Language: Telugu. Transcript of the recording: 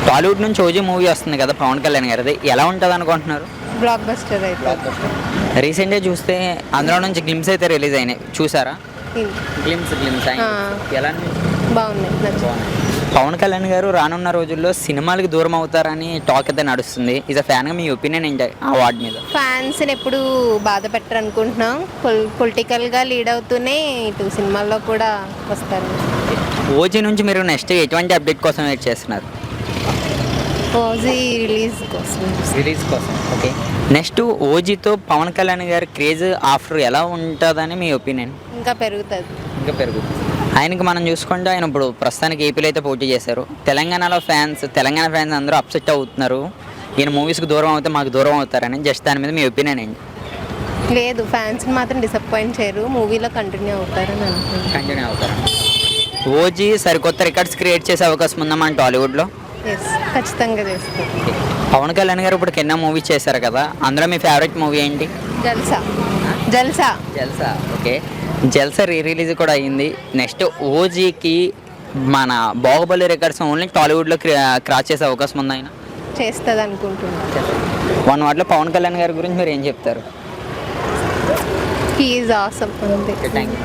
టాలీవుడ్ నుంచి ఓజీ మూవీ వస్తుంది కదా పవన్ కళ్యాణ్ గారిది, ఎలా ఉంటుంది అనుకుంటున్నారు? బ్లాక్ బస్టర్ అయితే రీసెంట్గా చూస్తే అందులో నుంచి గ్లిమ్స్ అయితే రిలీజ్ అయినాయి, చూసారా? గ్లిమ్స్ ఎలా బాగున్నాయి, నచ్చింది. పవన్ కళ్యాణ్ గారు రానున్న రోజుల్లో సినిమాలకు దూరం అవుతారని టాక్ అయితే నడుస్తుంది. ఇస్ అ ఫ్యాన్గా మీ ఒపీనియన్ ఏంటి ఆ అవార్డు మీద? ఫ్యాన్స్ని ఎప్పుడు బాధ పెట్టరు అనుకుంటున్నాం. పొలిటికల్గా లీడ్ అవుతూనే ఇటు సినిమాల్లో కూడా వస్తారు. ఓజీ నుంచి మీరు నెక్స్ట్ ఎటువంటి అప్డేట్ కోసం వెయిట్ చేస్తున్నారు? ఓజీ రిలీజ్ కోసం. ఓకే. నెక్స్ట్ ఓజీతో పవన్ కళ్యాణ్ గారి క్రేజ్ ఆఫ్టర్ ఎలా ఉంటుందని మీ ఒపీనియన్? ఇంకా పెరుగుతుంది. ఆయనకి మనం చూసుకుంటే ఆయన ఇప్పుడు ప్రస్తుతానికి ఏపీలో అయితే పోటీ చేశారు. తెలంగాణ ఫ్యాన్స్ అందరూ అప్సెట్ అవుతున్నారు, ఈయన మూవీస్కి దూరం అవుతే మాకు దూరం అవుతారని. జస్ట్ దాని మీద మీ ఒపీనియన్ ఏంటి? లేదు, ఫ్యాన్స్ని మాత్రం డిసప్పాయింట్ చేయరు, మూవీలో కంటిన్యూ అవుతారని అనుకుంటున్నాను. ఓజీ సరికొత్త రికార్డ్స్ క్రియేట్ చేసే అవకాశం ఉందా మన టాలీవుడ్లో? ఖచ్చితంగా చేస్తారు. పవన్ కళ్యాణ్ గారు ఇప్పుడు ఎన్నో మూవీస్ చేశారు కదా, అందులో మీ ఫేవరెట్ మూవీ ఏంటి? జల్సా. ఓకే. జల్సా రిలీజ్ కూడా అయ్యింది. నెక్స్ట్ ఓజీకి మన బాహుబలి రికార్డ్స్ ఓన్లీ టాలీవుడ్లో క్రాస్ చేసే అవకాశం ఉంది, ఆయన చేస్తుంది అనుకుంటున్నాను. వన్ వాటిలో పవన్ కళ్యాణ్ గారి గురించి మీరు ఏం చెప్తారు? He is awesome. Thank you.